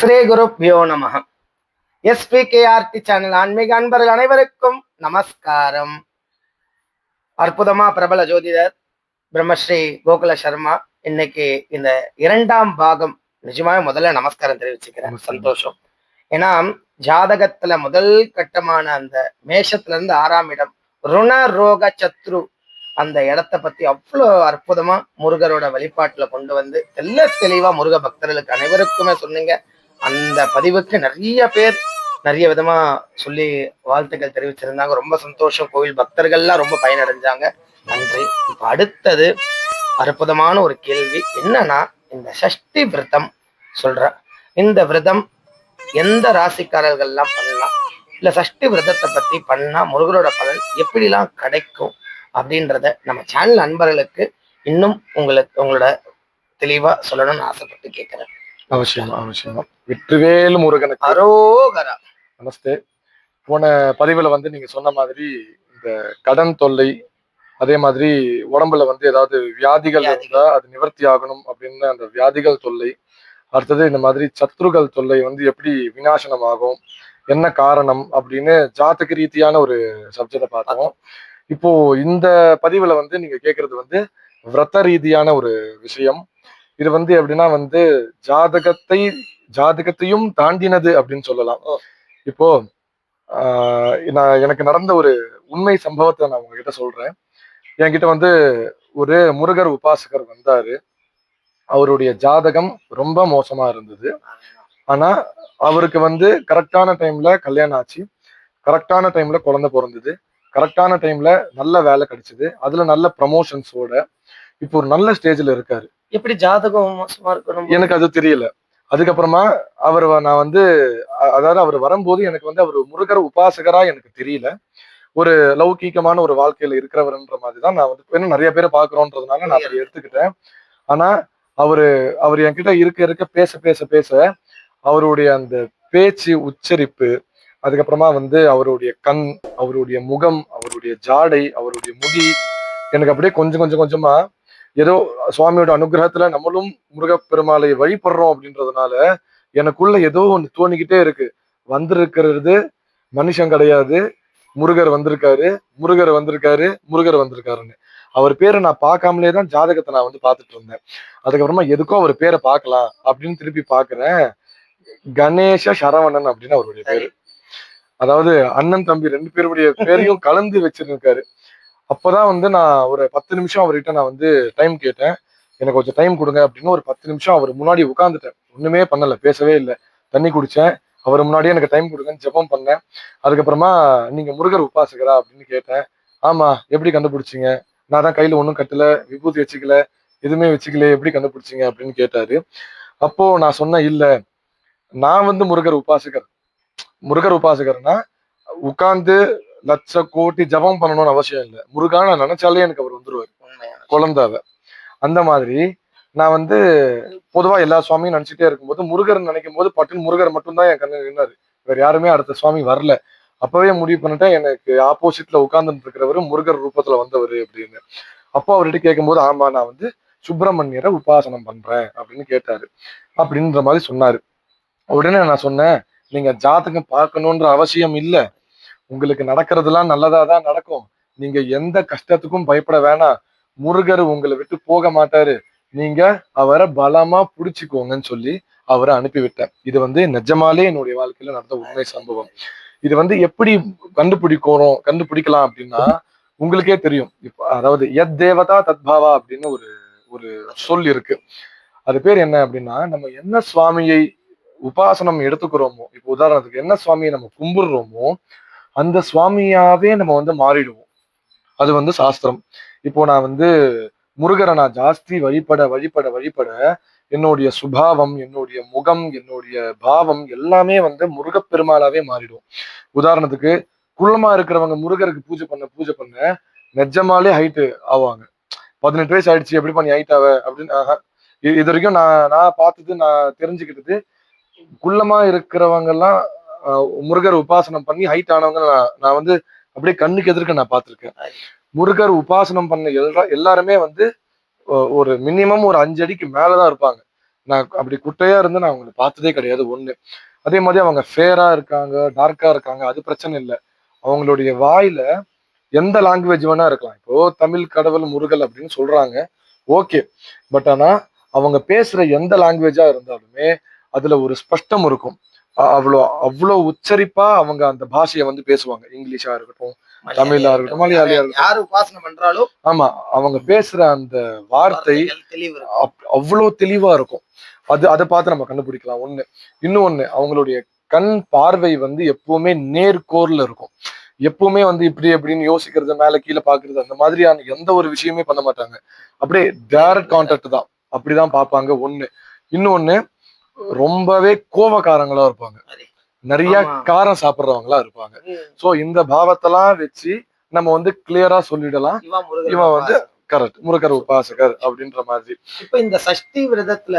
ஸ்ரீ குருப்யோ நமஹ. SPKRT channel ஆன்மீக அன்பர்கள் அனைவருக்கும் நமஸ்காரம். அற்புதமா பிரபல ஜோதிடர் பிரம்மஸ்ரீ கோகுல சர்மா இன்னைக்கு இந்த 2ஆம் பாகம் நிஜமாவே முதல்ல நமஸ்காரம் தெரிவிச்சுக்கிறேன். சந்தோஷம். ஏன்னா ஜாதகத்துல முதல் கட்டமான அந்த மேஷத்துல இருந்து 6ஆம் இடம் ருண ரோக சத்ரு அந்த இடத்த பத்தி அவ்வளோ அற்புதமா முருகரோட வழிபாட்டுல கொண்டு வந்து தெளிவா முருக பக்தர்களுக்கு அனைவருக்குமே சொன்னீங்க. அந்த பதிவுக்கு நிறைய பேர் நிறைய விதமா சொல்லி வாழ்த்துக்கள் தெரிவிச்சிருந்தாங்க. ரொம்ப சந்தோஷம். கோவில் பக்தர்கள்லாம் ரொம்ப பயனடைஞ்சாங்க. நன்றி. இப்ப அடுத்தது அற்புதமான ஒரு கேள்வி என்னன்னா, இந்த சஷ்டி விரதம் சொல்ற இந்த விரதம் எந்த ராசிக்காரர்கள்லாம் பண்ணலாம், இல்ல சஷ்டி விரதத்தை பத்தி பண்ணா முருகரோட பலன் எப்படிலாம் கிடைக்கும் அப்படின்றத நம்ம சேனல் அன்பர்களுக்கு இன்னும் உங்களோட தெளிவா சொல்லணும்னு ஆசைப்பட்டு கேட்கிறேன். அவசியமா. வெற்றிவேல் முருகனுக்கு அரோகரா. நமஸ்தே. போன பதிவுல நீங்க சொன்ன மாதிரி இந்த கடன் தொல்லை, அதே மாதிரி உடம்புல ஏதாவது வியாதிகள் இருந்தா அது நிவர்த்தி ஆகணும் அப்படின்னு அந்த வியாதிகள் தொல்லை, அடுத்தது இந்த மாதிரி சத்ருகள் தொல்லை எப்படி விநாசனம் ஆகும், என்ன காரணம் அப்படின்னு ஜாதக ரீதியான ஒரு சப்ஜெக்டை பார்த்தோம். இப்போ இந்த பதிவுல நீங்க கேட்கறது விரத ரீதியான ஒரு விஷயம். இது எப்படின்னா ஜாதகத்தையும் தாண்டினது அப்படின்னு சொல்லலாம். இப்போ எனக்கு நடந்த ஒரு உண்மை சம்பவத்தை நான் உங்ககிட்ட சொல்றேன். என்கிட்ட ஒரு முருகர் உபாசகர் வந்தாரு. அவருடைய ஜாதகம் ரொம்ப மோசமா இருந்தது. ஆனா அவருக்கு கரெக்டான டைம்ல கல்யாணம் ஆச்சு, கரெக்டான டைம்ல குழந்தை பிறந்தது, கரெக்டான டைம்ல நல்ல வேலை கிடைச்சது, அதுல நல்ல ப்ரமோஷன்ஸோட இப்போ ஒரு நல்ல ஸ்டேஜ்ல இருக்காரு. எப்படி ஜாதகம் மோசமா இருக்கணும் எனக்கு அது தெரியல. அதுக்கப்புறமா நான் அதாவது அவர் வரும்போது எனக்கு அவர் முருகர் உபாசகரா எனக்கு தெரியல. ஒரு லௌகீகமான ஒரு வாழ்க்கையில இருக்கிறவர்ன்ற மாதிரிதான் நான் நிறைய பேரை பாக்குறோன்றதுனால நான் அப்படி எடுத்துக்கிட்டேன். ஆனா அவர் என்கிட்ட இருக்க பேச பேச பேச அவருடைய அந்த பேச்சு உச்சரிப்பு, அதுக்கப்புறமா அவருடைய கண், அவருடைய முகம், அவருடைய ஜாடை, அவருடைய முடி எனக்கு அப்படியே கொஞ்சம் கொஞ்சமா ஏதோ சுவாமியோட அனுகிரகத்துல நம்மளும் முருகப்பெருமாளை வழிபடுறோம் அப்படின்றதுனால எனக்குள்ள ஏதோ ஒண்ணு தோணிக்கிட்டே இருக்கு. வந்திருக்கிறது மனுஷன் கிடையாது, முருகர் வந்திருக்காரு, முருகர் வந்திருக்காரு, முருகர் வந்திருக்காருன்னு. அவர் பேரை நான் பார்க்காமலே தான் ஜாதகத்தை நான் பார்த்துட்டு இருந்தேன். அதுக்கப்புறமா எதுக்கும் அவர் பேரை பார்க்கலாம் அப்படின்னு திருப்பி பாக்குறேன். கணேச சரவணன் அப்படின்னு அவருடைய பேரு. அதாவது அண்ணன் தம்பி 2 பேருடைய பேரையும் கலந்து வச்சிருக்காரு. அப்பதான் நான் ஒரு 10 நிமிஷம் அவர்கிட்ட நான் டைம் கேட்டேன். எனக்கு கொஞ்சம் டைம் கொடுங்க அப்படின்னு. ஒரு 10 நிமிஷம் அவர் முன்னாடி உட்காந்துட்டேன். ஒண்ணுமே பண்ணல, பேசவே இல்லை, தண்ணி குடிச்சேன். அவர் முன்னாடியே எனக்கு டைம் கொடுங்கன்னு ஜெபம் பண்ணேன். அதுக்கப்புறமா நீங்க முருகர் உபாசகரா அப்படின்னு கேட்டேன். ஆமா, எப்படி கண்டுபிடிச்சிங்க? நான் தான் கையில ஒன்றும் கட்டல, விபூதி வச்சுக்கல, எதுவுமே வச்சுக்கல, எப்படி கண்டுபிடிச்சிங்க அப்படின்னு கேட்டாரு. அப்போ நான் சொன்னேன், இல்ல நான் முருகர் உபாசகர். முருகர் உபாசகர்னா உட்கார்ந்து லட்ச கோட்டி ஜபம் பண்ணணும்னு அவசியம் இல்லை. முருகான நான் நினைச்சாலே எனக்கு அவர் வந்துருவாரு, குழந்தைவ. அந்த மாதிரி நான் பொதுவா எல்லா சுவாமியும் நினைச்சிட்டே இருக்கும்போது முருகர் நினைக்கும் போது பட்டுன்னு முருகர் மட்டும்தான் என் கண்ணு நின்னாரு. வேற யாருமே அடுத்த சுவாமி வரல. அப்பவே முடிவு பண்ணிட்டேன், எனக்கு ஆப்போசிட்ல உட்கார்ந்துட்டு இருக்கிறவரு முருகர் ரூபத்துல வந்தவர் அப்படின்னு. அப்போ அவர்கிட்ட கேட்கும்போது, ஆமா நான் சுப்பிரமணியரை உபாசனம் பண்றேன் அப்படின்னு கேட்டாரு. அப்படின்ற மாதிரி சொன்னாரு. உடனே நான் சொன்னேன், நீங்க ஜாதகம் பார்க்கணுன்ற அவசியம் இல்லை, உங்களுக்கு நடக்கிறதுலாம் நல்லதாதான் நடக்கும், நீங்க எந்த கஷ்டத்துக்கும் பயப்பட வேணாம், முருகர் உங்களை விட்டு போக மாட்டாரு, நீங்க அவரை பலமா புடிச்சுக்கோங்கன்னு சொல்லி அவரை அனுப்பிவிட்டேன். இது நிஜமாலே என்னுடைய வாழ்க்கையில நடந்த உண்மை சம்பவம். இது எப்படி கண்டுபிடிக்கலாம் அப்படின்னா உங்களுக்கே தெரியும். இப்ப அதாவது எத் தேவதா தத்பாவா அப்படின்னு ஒரு ஒரு சொல் இருக்கு. அது பேர் என்ன அப்படின்னா, நம்ம என்ன சுவாமியை உபாசனம் எடுத்துக்கிறோமோ, இப்போ உதாரணத்துக்கு என்ன சுவாமியை நம்ம கும்பிடுறோமோ அந்த சுவாமியாவே நம்ம மாறிடுவோம். அது சாஸ்திரம். இப்போ நான் முருகரை நான் ஜாஸ்தி வழிபட வழிபட வழிபட என்னுடைய சுபாவம், என்னுடைய முகம், என்னுடைய பாவம் எல்லாமே முருகப்பெருமாளாவே மாறிடும். உதாரணத்துக்கு குள்ளமா இருக்கிறவங்க முருகருக்கு பூஜை பண்ண நிஜமாலே ஹைட்டு ஆவாங்க. 18 வயசு ஆயிடுச்சு, எப்படி பண்ணி ஹைட் ஆவ அப்படின்னு. இது வரைக்கும் நான் பார்த்தது, நான் தெரிஞ்சுக்கிட்டது, குள்ளமா இருக்கிறவங்க எல்லாம் முருகர் உபாசனம் பண்ணி ஹைட் ஆனவங்க நான் அப்படியே கண்ணுக்கு எதிர்க்க நான் பார்த்திருக்கேன். முருகர் உபாசனம் பண்ண எல்லாருமே ஒரு மினிமம் ஒரு 5 அடிக்கு மேலதான் இருப்பாங்க. நான் அப்படி குட்டையா இருந்து நான் அவங்களை பார்த்ததே கிடையாது ஒண்ணு. அதே மாதிரி அவங்க ஃபேரா இருக்காங்க, டார்க்கா இருக்காங்க, அது பிரச்சனை இல்லை. அவங்களுடைய வாயில எந்த லாங்குவேஜ் வேணா இருக்கலாம். இப்போ தமிழ் கடவுள் முருகல் அப்படின்னு சொல்றாங்க, ஓகே. பட் ஆனா அவங்க பேசுற எந்த லாங்குவேஜா இருந்தாலுமே அதுல ஒரு ஸ்பஷ்டம் இருக்கும். அவ்வளோ அவ்வளோ உச்சரிப்பா அவங்க அந்த பாஷையை வந்து பேசுவாங்க. இங்கிலீஷா இருக்கட்டும், தமிழா இருக்கட்டும், மலையாளியா இருக்கட்டும். யாரு உபாசனை பண்றாலும் ஆமா, அவங்க பேசுற அந்த வார்த்தை தெளிவு அவ்வளோ தெளிவா இருக்கும். அதை பார்த்து நம்ம கண்டுபிடிக்கலாம் ஒண்ணு. இன்னொன்னு, அவங்களுடைய கண் பார்வை வந்து எப்பவுமே நேர்கோர்ல இருக்கும். எப்பவுமே வந்து இப்படி எப்படின்னு யோசிக்கிறது, மேல கீழே பாக்குறது, அந்த மாதிரியான எந்த ஒரு விஷயமே பண்ண மாட்டாங்க. அப்படியே டைரக்ட் கான்டாக்ட் தான், அப்படிதான் பார்ப்பாங்க ஒண்ணு. இன்னொன்னு, ரொம்பவே கோவக்காரங்களா இருப்பாங்க, நிறைய காரம் சாப்பிடுறவங்களா இருப்பாங்க. சோ இந்த பாவத்தெல்லாம் வச்சு நம்ம வந்து கிளியரா சொல்லிடலாம், இவன் வந்து கரெக்ட் முருகர் உபாசகர் அப்படின்ற மாதிரி. இப்ப இந்த சஷ்டி விரதத்துல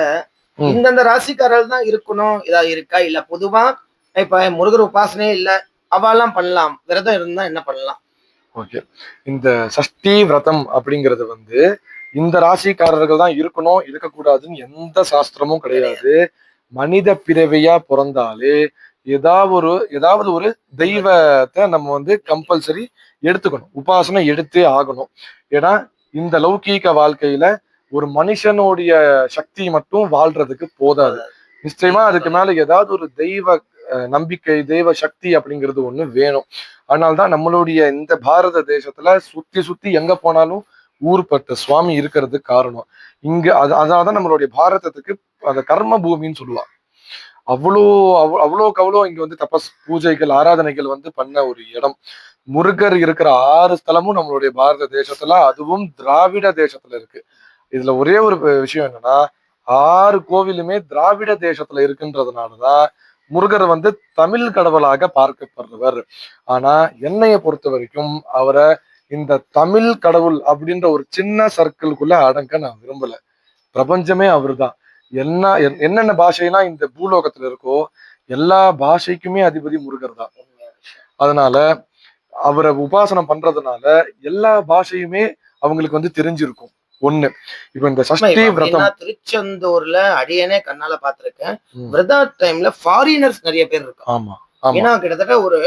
இந்தந்த ராசிக்காரர்கள் தான் இருக்கணும் இதா இருக்கா, இல்ல பொதுவா இப்ப முருகர் உபாசனையே இல்ல அவெல்லாம் பண்ணலாம், விரதம் இருந்தா என்ன பண்ணலாம்? ஓகே, இந்த சஷ்டி விரதம் அப்படிங்கிறது வந்து இந்த ராசிக்காரர்கள் தான் இருக்கணும், இருக்கக்கூடாதுன்னு எந்த சாஸ்திரமும் கிடையாது. மனித பிறவியா பிறந்தாலே ஏதாவது ஒரு தெய்வத்தை நம்ம வந்து கம்பல்சரி எடுத்துக்கணும், உபாசனை எடுத்தே ஆகணும். ஏன்னா இந்த லௌகீக வாழ்க்கையில ஒரு மனுஷனுடைய சக்தி மட்டும் வாழ்றதுக்கு போதாது. நிச்சயமா அதுக்கு மேல ஏதாவது ஒரு தெய்வ நம்பிக்கை, தெய்வ சக்தி அப்படிங்கிறது ஒண்ணு வேணும். அதனால்தான் நம்மளுடைய இந்த பாரத தேசத்துல சுத்தி சுத்தி எங்க போனாலும் ஊர்பட்ட சுவாமி இருக்கிறதுக்கு காரணம். இங்க அதான் நம்மளுடைய பாரதத்துக்கு அந்த கர்ம பூமின்னு சொல்லுவாங்க. அவ்வளோக்கு அவ்வளோ இங்க வந்து தபஸ் பூஜைகள் ஆராதனைகள் வந்து பண்ண ஒரு இடம். முருகர் இருக்கிற 6 ஸ்தலமும் நம்மளுடைய பாரத தேசத்துல, அதுவும் திராவிட தேசத்துல இருக்கு. இதுல ஒரே ஒரு விஷயம் என்னன்னா, 6 கோவிலுமே திராவிட தேசத்துல இருக்குன்றதுனாலதான் முருகர் வந்து தமிழ் கடவுளாக பார்க்கப்படுறவர். ஆனா என்னைய பொறுத்த வரைக்கும் அவரை இந்த தமிழ் கடவுள் அப்படின்ற ஒரு சின்ன சர்க்கிள்குள்ள அடங்க நான் விரும்பல. பிரபஞ்சமே அவர்தான். என்னென்ன பாஷைலாம் இந்த பூலோகத்துல இருக்கோ எல்லா பாஷைக்குமே அதிபதி முருகர் தான். அதனால அவரை உபாசனம் பண்றதுனால எல்லா பாஷையுமே அவங்களுக்கு வந்து தெரிஞ்சிருக்கும் ஒண்ணு. இப்ப இந்த சஷ்டி விரதம் திருச்செந்தூர்ல அடியனே கண்ணால பாத்திருக்கேன், விரத டைம்ல ஃபாரினர்ஸ் நிறைய பேர் இருக்காங்க. ஆமா, ஏன்னா கிட்டத்தட்ட ஒரு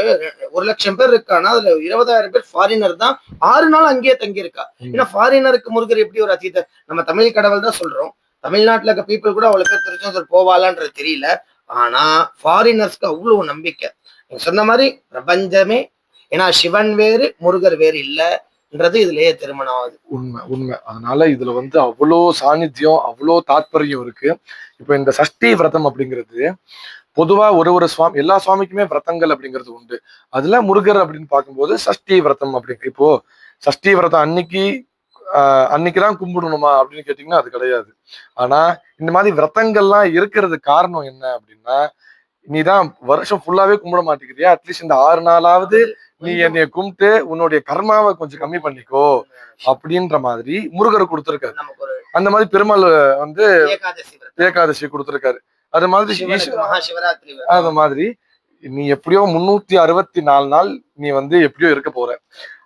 1,00,000 பேர் இருக்கானா, அதுல 20,000 பேர் ஃபாரினர் தான் 6 நாள் அங்கேயே தங்கி இருக்கா. ஏன்னா ஃபாரினருக்கு முருகர் எப்படி ஒரு அதீத, நம்ம தமிழ் கடவுள் தான் சொல்றோம், தமிழ்நாட்டுல இருக்க பீப்புள் கூட அவ்வளவு பேர் திருச்செந்தூர் போவாளான்றது தெரியல. ஆனா ஃபாரினர்ஸ்க்கு அவ்வளவு நம்பிக்கை. நீங்க சொன்ன மாதிரி பிரபஞ்சமே, ஏன்னா சிவன் வேறு முருகர் வேறு இல்லைன்றது இதுலயே திருமணம் ஆகுது. உண்மை உண்மை. அதனால இதுல வந்து அவ்வளோ சாநித்தியம், அவ்வளோ தாத்பரியம் இருக்கு. இப்ப இந்த சஷ்டி விரதம் அப்படிங்கிறது பொதுவா ஒரு சுவாமி, எல்லா சுவாமிக்குமே விரதங்கள் அப்படிங்கிறது உண்டு. அதுல முருகர் அப்படின்னு பார்க்கும்போது சஷ்டி விரதம் அப்படிங்கிற, இப்போ சஷ்டி விரதம் அன்னைக்குதான் கும்பிடணுமா அப்படின்னு கேட்டீங்கன்னா அது கிடையாது. ஆனா இந்த மாதிரி விரதங்கள்லாம் இருக்கிறது காரணம் என்ன அப்படின்னா, நீதான் வருஷம் ஃபுல்லாவே கும்பிட மாட்டேங்கிறியா, அட்லீஸ்ட் இந்த 6 நாளாவது நீ என்னைய கும்பிட்டு உன்னுடைய கர்மாவை கொஞ்சம் கம்மி பண்ணிக்கோ அப்படின்ற மாதிரி முருகர் கொடுத்திருக்காரு. அந்த மாதிரி பெருமாள் வந்து ஏகாதசி கொடுத்திருக்காரு. அது மாதிரி நீ எப்படியோ 364 நாள் நீ வந்து எப்படியோ இருக்க போற,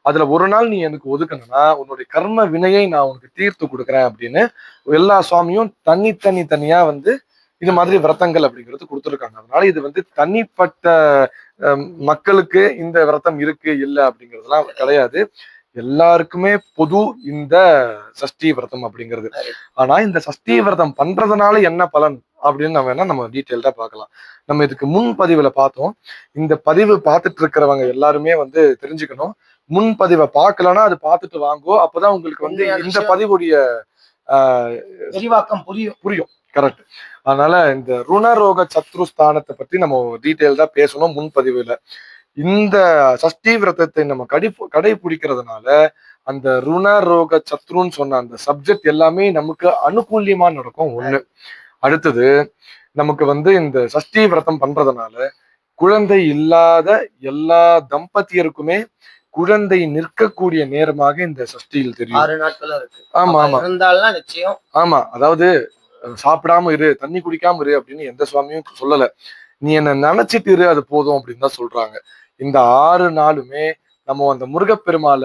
அதுல ஒரு நாள் நீ எனக்கு ஒதுக்கணும்னா உன்னுடைய கர்ம வினையை நான் உனக்கு தீர்த்து கொடுக்குறேன் அப்படின்னு எல்லா சுவாமியும் தனியா வந்து இது மாதிரி விரதங்கள் அப்படிங்கிறது கொடுத்துருக்காங்க. அதனால இது வந்து தனிப்பட்ட மக்களுக்கு இந்த விரதம் இருக்கு இல்ல அப்படிங்கிறதுலாம் கிடையாது. எல்லாருக்குமே பொது இந்த சஷ்டி விரதம் அப்படிங்கிறது. ஆனா இந்த சஷ்டி விரதம் பண்றதுனால என்ன பலன் அப்படின்னு நம்ம டீட்டெயில்டா பார்க்கலாம். நம்ம இதுக்கு முன் பதிவுல பார்த்தோம். இந்த பதிவு பார்த்துட்டு இருக்கிறவங்க எல்லாருமே வந்து தெரிஞ்சுக்கணும், முன் பதிவை பார்க்கலன்னா அது பார்த்துட்டு வாங்கோ, அப்பதான் உங்களுக்கு வந்து இந்த பதிவுடைய விரிவாக்கம் புரியும். கரெக்ட். அதனால இந்த ருணரோக சத்ருஸ்தானத்தை பத்தி நம்ம டீட்டெயில்டா பேசணும் முன்பதிவுல. இந்த சஷ்டி விரதத்தை நம்ம கடைபிடிக்கிறதுனால அந்த ருணரோக சத்ருன்னு சொன்ன அந்த சப்ஜெக்ட் எல்லாமே நமக்கு அனுகூலியமா நடக்கும் ஒண்ணு. அடுத்தது நமக்கு வந்து இந்த சஷ்டி விரதம் பண்றதுனால குழந்தை இல்லாத எல்லா தம்பதியருக்குமே குழந்தை நிற்கக்கூடிய நேரமாக இந்த சஷ்டியில் தெரியும். 6 நாட்கள் இருக்கு. ஆமா ஆமா, இருந்தாலும் நிச்சயம். ஆமா, அதாவது சாப்பிடாம இரு, தண்ணி குடிக்காம இரு அப்படின்னு எந்த சுவாமியும் சொல்லல. நீ என்ன நினைச்சிட்டு இரு, அது போதும் அப்படின்னு தான் சொல்றாங்க. இந்த 6 நாளுமே நம்ம அந்த முருகப்பெருமாள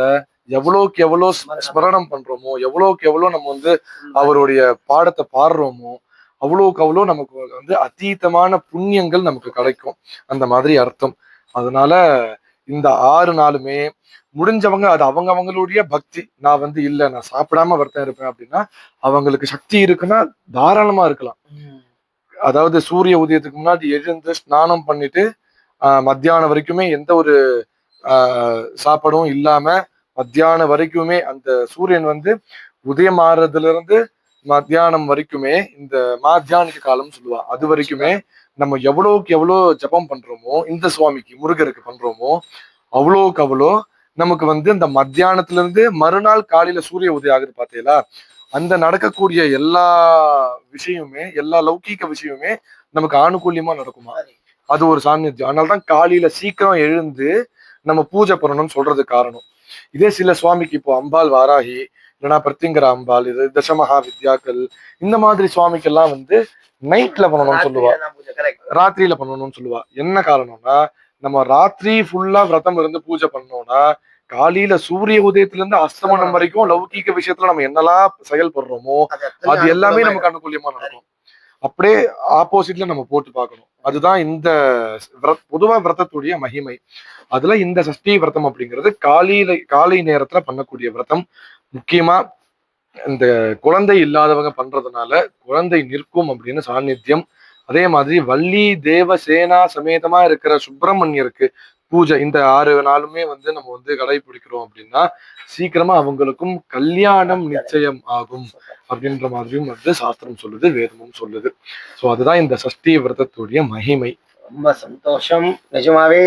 எவ்வளவுக்கு எவ்வளவு ஸ்மரணம் பண்றோமோ, எவ்வளவுக்கு எவ்வளவு நம்ம வந்து அவருடைய பாடத்தை பாடுறோமோ, அவ்வளோக்கு அவ்வளோ நமக்கு வந்து அதீதமான புண்ணியங்கள் நமக்கு கிடைக்கும், அந்த மாதிரி அர்த்தம். அதனால இந்த 6 நாளுமே முடிஞ்சவங்க அது அவங்க அவங்களுடைய பக்தி. நான் வந்து இல்ல நான் சாப்பிடாம விரதம் இருப்பேன் அப்படின்னா அவங்களுக்கு சக்தி இருக்குன்னா தாராளமா இருக்கலாம். அதாவது சூரிய உதயத்துக்கு முன்னாடி எழுந்து ஸ்நானம் பண்ணிட்டு மத்தியானம் வரைக்குமே எந்த ஒரு சாப்பாடும் இல்லாம மத்தியானம் வரைக்குமே அந்த சூரியன் வந்து உதயம் ஆறதுல இருந்து மத்தியானம் வரைக்குமே இந்த மாத்தியானிக காலம் சொல்லுவா, அது வரைக்குமே நம்ம எவ்வளவுக்கு எவ்வளவு ஜபம் பண்றோமோ இந்த சுவாமிக்கு முருகருக்கு பண்றோமோ அவ்வளோக்கு அவ்வளோ நமக்கு வந்து இந்த மத்தியானத்துல இருந்து மறுநாள் காலையில சூரிய உதயம் ஆகுது பாத்தீங்களா, அந்த நடக்கக்கூடிய எல்லா விஷயமுமே எல்லா லௌகீக விஷயமுமே நமக்கு ஆணுகூல்யமா நடக்குமா. அது ஒரு சாநித்தியம். அதனாலதான் காலையில சீக்கிரம் எழுந்து நம்ம பூஜை பண்ணணும்னு சொல்றது காரணம். இதே சில சுவாமிக்கு இப்போ அம்பாள் வாராகி இல்லைன்னா பிரத்திங்கர அம்பாள், இது தசமகா வித்யாக்கள், இந்த மாதிரி சுவாமிக்கெல்லாம் வந்து நைட்ல பண்ணணும்னு சொல்லுவா, ராத்திரியில பண்ணணும்னு சொல்லுவா. என்ன காரணம்னா நம்ம ராத்திரி ஃபுல்லா விரதம் இருந்து பூஜை பண்ணோம்னா காலையில சூரிய உதயத்துல இருந்து அஸ்தமனம் வரைக்கும் லௌகீக விஷயத்துல நம்ம என்னெல்லாம் செயல்படுறோமோ அது எல்லாமே நமக்கு அனுகூலியமா நடக்கும். அப்படியே ஆப்போசிட்ல நம்ம போட்டு பார்க்கணும். அதுதான் இந்த பொதுவா விரதத்துடைய மகிமை. அதுல இந்த சஷ்டி விரதம் அப்படிங்கிறது காலை நேரத்துல பண்ணக்கூடிய விரதம். முக்கியமா இந்த குழந்தை இல்லாதவங்க பண்றதுனால குழந்தை நிற்கும் அப்படின்னு சாநித்தியம். அதே மாதிரி வள்ளி தேவ சேனா சமேதமா இருக்கிற சுப்பிரமணியருக்கு பூஜை இந்த 6 நாளுமே வந்து நம்ம வந்து கடைபிடிக்கிறோம் அப்படின்னா சீக்கிரமா அவங்களுக்கும் கல்யாணம் நிச்சயம் ஆகும் அப்படின்ற மாதிரியும் வந்து சாஸ்திரம் சொல்லுது, வேதமும் சொல்லுது. சோ அதுதான் இந்த சஷ்டி விரதத்துடைய மகிமை. ரொம்ப சந்தோஷம். நிஜமாவே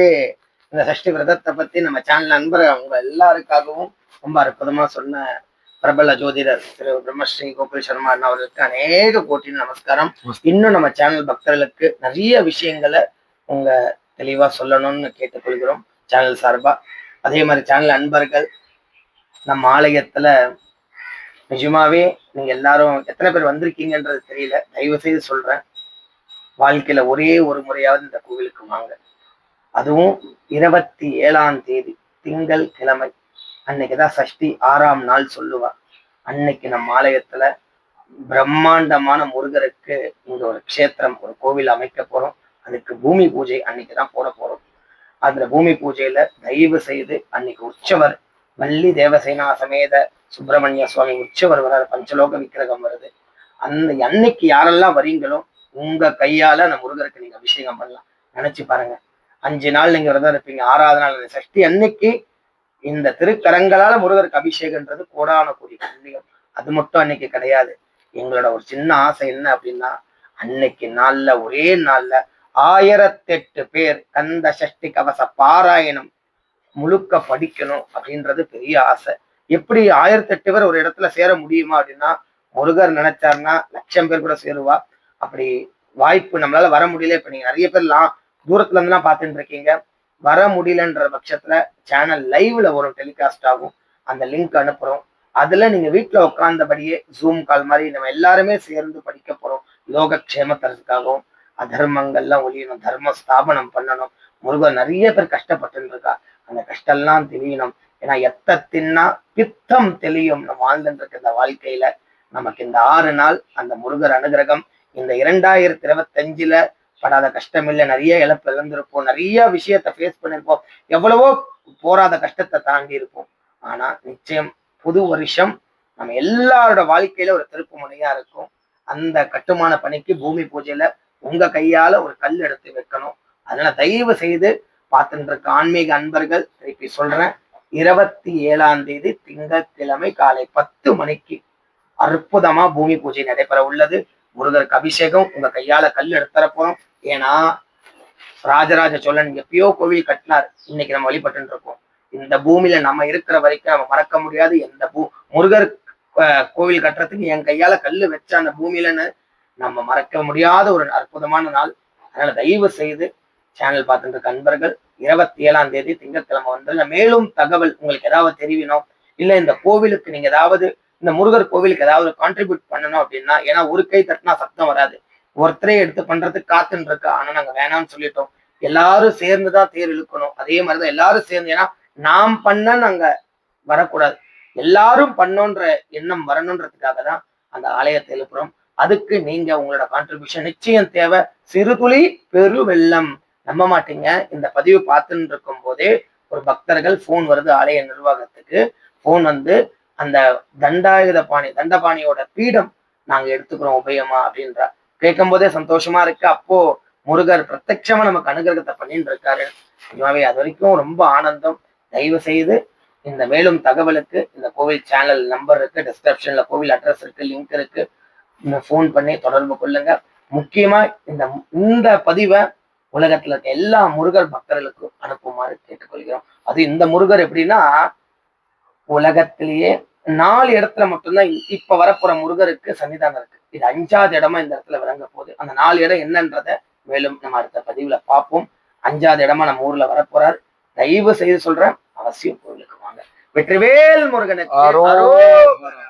இந்த சஷ்டி விரதத்தை பத்தி நம்ம சேனல் நண்பர் அவங்க எல்லாருக்காகவும் ரொம்ப அற்புதமா சொன்ன பிரபல ஜோதிடர் திரு பிரம்மஸ்ரீ கோகுல் சர்மா அண்ணா அவர்களுக்கு அநேக கோட்டி நமஸ்காரம். இன்னும் நம்ம சேனல் பக்தர்களுக்கு நிறைய விஷயங்களை உங்க தெளிவா சொல்லணும்னு கேட்டுக்கொள்கிறோம் சேனல் சார்பா. அதே மாதிரி சேனல் நண்பர்கள் நம்ம ஆலயத்துல நிஜமாவே நீங்க எல்லாரும் எத்தனை பேர் வந்திருக்கீங்கன்றது தெரியல, தயவு செய்து சொல்றேன், வாழ்க்கையில ஒரே ஒரு முறையாவது இந்த கோவிலுக்கு வாங்க. அதுவும் 27ஆம் தேதி திங்கள் கிழமை அன்னைக்குதான் சஷ்டி 6ஆம் நாள் சொல்லுவா. அன்னைக்கு நம்ம ஆலயத்துல பிரம்மாண்டமான முருகருக்கு இங்க ஒரு க்ஷேத்திரம் ஒரு கோவில் அமைக்க போறோம். அதுக்கு பூமி பூஜை அன்னைக்குதான் போட போறோம். அதுல பூமி பூஜையில தயவு செய்து அன்னைக்கு உற்சவர் வள்ளி தேவசேனா சமேத சுப்பிரமணிய சுவாமி உற்சவர் வர பஞ்சலோக விக்கிரகம் வருது. அன்னைக்கு யாரெல்லாம் வரீங்களோ உங்க கையால அந்த முருகருக்கு நீங்க அபிஷேகம் பண்ணலாம். நினைச்சு பாருங்க, 5 நாள் நீங்க விரதம் இருப்பீங்க, 6ஆவது நாள் சஷ்டி அன்னைக்கு இந்த திருக்கரங்களால முருகருக்கு அபிஷேகம்ன்றது கோடான கோடி புண்ணியம். அது மட்டும் அன்னைக்கு கிடையாது. எங்களோட ஒரு சின்ன ஆசை என்ன அப்படின்னா அன்னைக்கு நாள்ல ஒரே நாள்ல 1008 பேர் கந்த சஷ்டி கவச பாராயணம் முழுக்க படிக்கணும் அப்படின்றது பெரிய ஆசை. எப்படி 1008 பேர் ஒரு இடத்துல சேர முடியுமா அப்படின்னா முருகர் நினைச்சாருன்னா 1,00,000 பேர் கூட சேருவா. அப்படி வாய்ப்பு நம்மளால வர முடியல. இப்ப நீங்க நிறைய பேர்லாம் தூரத்துல இருந்துலாம் பார்த்துட்டு இருக்கீங்க, வர முடியலன்ற பட்சத்துல சேனல் லைவ்ல ஒரு டெலிகாஸ்ட் ஆகும், அந்த லிங்க் அனுப்புறோம். அதுல நீங்க வீட்டுல உட்கார்ந்தபடியே ஜூம் கால் மாதிரி நம்ம எல்லாருமே சேர்ந்து படிக்க போறோம். லோகக்ஷேமத்திற்காகவும் அதர்மங்கள்லாம் ஒழியணும், தர்ம ஸ்தாபனம் பண்ணணும். முருகர் நிறைய பேர் கஷ்டப்பட்டு இருக்கா, அந்த கஷ்டம்லாம் தெரியணும். ஏன்னா எத்த தின்னா பித்தம் தெளியும் நம்ம வாழ்ந்துட்டு இருக்க இந்த வாழ்க்கையில நமக்கு இந்த 6 நாள் அந்த முருகர் அனுகிரகம். இந்த 2025ல படாத கஷ்டம் இல்லை, நிறைய இழப்பு இழந்திருப்போம், நிறைய விஷயத்த ஃபேஸ் பண்ணிருப்போம், எவ்வளவோ போராத கஷ்டத்தை தாண்டி இருப்போம். ஆனா நிச்சயம் புது வருஷம் நம்ம எல்லாரோட வாழ்க்கையில ஒரு திருப்பு முனையா இருக்கும். அந்த கட்டுமான பணிக்கு பூமி பூஜையில உங்க கையால ஒரு கல் எடுத்து வைக்கணும். அதனால தயவு செய்து பார்த்துட்டு இருக்க ஆன்மீக அன்பர்கள் திருப்பி சொல்றேன், 27ஆம் தேதி திங்கட்கிழமை காலை 10 மணிக்கு அற்புதமா பூமி பூஜை நடைபெற உள்ளது. முருகருக்கு அபிஷேகம் உங்க கையால கல் எடுத்துற போறோம். ஏன்னா ராஜராஜ சோழன் எப்பயோ கோவில் கட்டினார், இன்னைக்கு நம்ம வழிபட்டு இருக்கோம். இந்த பூமியில நம்ம இருக்கிற வரைக்கும் நம்ம மறக்க முடியாது. எந்த முருகர் கோவில் கட்டுறதுக்கு என் கையால கல்லு வச்ச அந்த பூமியிலன்னு நம்ம மறக்க முடியாத ஒரு அற்புதமான நாள். அதனால தயவு செய்து சேனல் பார்த்துட்டு இருக்க அன்பர்கள் 27ஆம் தேதி திங்கட்கிழமை வந்து மேலும் தகவல் உங்களுக்கு ஏதாவது தெரியணும், இல்ல இந்த கோவிலுக்கு நீங்க ஏதாவது இந்த முருகர் கோவிலுக்கு ஏதாவது கான்ட்ரிபியூட் பண்ணணும் அப்படின்னா, ஏன்னா ஒரு கை தட்டினா சத்தம் வராது, ஒருத்தரே எடுத்து பண்றதுக்கு காத்துன்னு இருக்கா. ஆனா நாங்க வேணாம்னு சொல்லிட்டோம். எல்லாரும் சேர்ந்துதான் தேர் இழுக்கணும். அதே மாதிரிதான் எல்லாரும் சேர்ந்து, ஏன்னா நாம் பண்ண நாங்க வரக்கூடாது, எல்லாரும் பண்ணோன்ற எண்ணம் வரணுன்றதுக்காக தான் அந்த ஆலயத்தை எழுப்புறோம். அதுக்கு நீங்க உங்களோட கான்ட்ரிபியூஷன் நிச்சயம் தேவை. சிறுதுளி பெரு வெள்ளம். நம்ப மாட்டீங்க, இந்த பதிவு பார்த்துன்னு இருக்கும் போதே ஒரு பக்தர்கள் போன் வருது ஆலய நிர்வாகத்துக்கு. போன் வந்து அந்த தண்டபாணியோட பீடம் நாங்க எடுத்துக்கிறோம் உபயமா அப்படின்றா. கேட்கும் போதே சந்தோஷமா இருக்கு. அப்போ முருகர் பிரத்யட்சமா நமக்கு அனுகிரகத்தை பண்ணிட்டு இருக்காரு. நிஜமாவே அது வரைக்கும் ரொம்ப ஆனந்தம். தயவு செய்து இந்த மேலும் தகவலுக்கு இந்த கோவில் சேனல் நம்பர் இருக்கு, டிஸ்கிரிப்ஷன்ல கோவில் அட்ரஸ் இருக்கு, லிங்க் இருக்கு, இந்த போன் பண்ணி தொடர்பு கொள்ளுங்க. முக்கியமா இந்த பதிவை உலகத்துல இருக்க எல்லா முருகர் பக்தர்களுக்கும் அனுப்புமாறு கேட்டுக்கொள்கிறோம். அது இந்த முருகர் எப்படின்னா, உலகத்திலேயே 4 இடத்துல மட்டும்தான் இப்ப வரப்போற முருகருக்கு சன்னிதானம் இருக்கு. இது 5வது இடமா இந்த இடத்துல விளங்க போகுது. அந்த 4 இடம் என்னன்றத மேலும் நம்ம அடுத்த பதிவுல பார்ப்போம். 5வது இடமா நம்ம ஊர்ல வரப்போறாரு. தயவு செய்து சொல்றேன், அவசியம் கோவிலுக்கு வாங்க. வெற்றிவேல் முருகனுக்கு அரோகரா.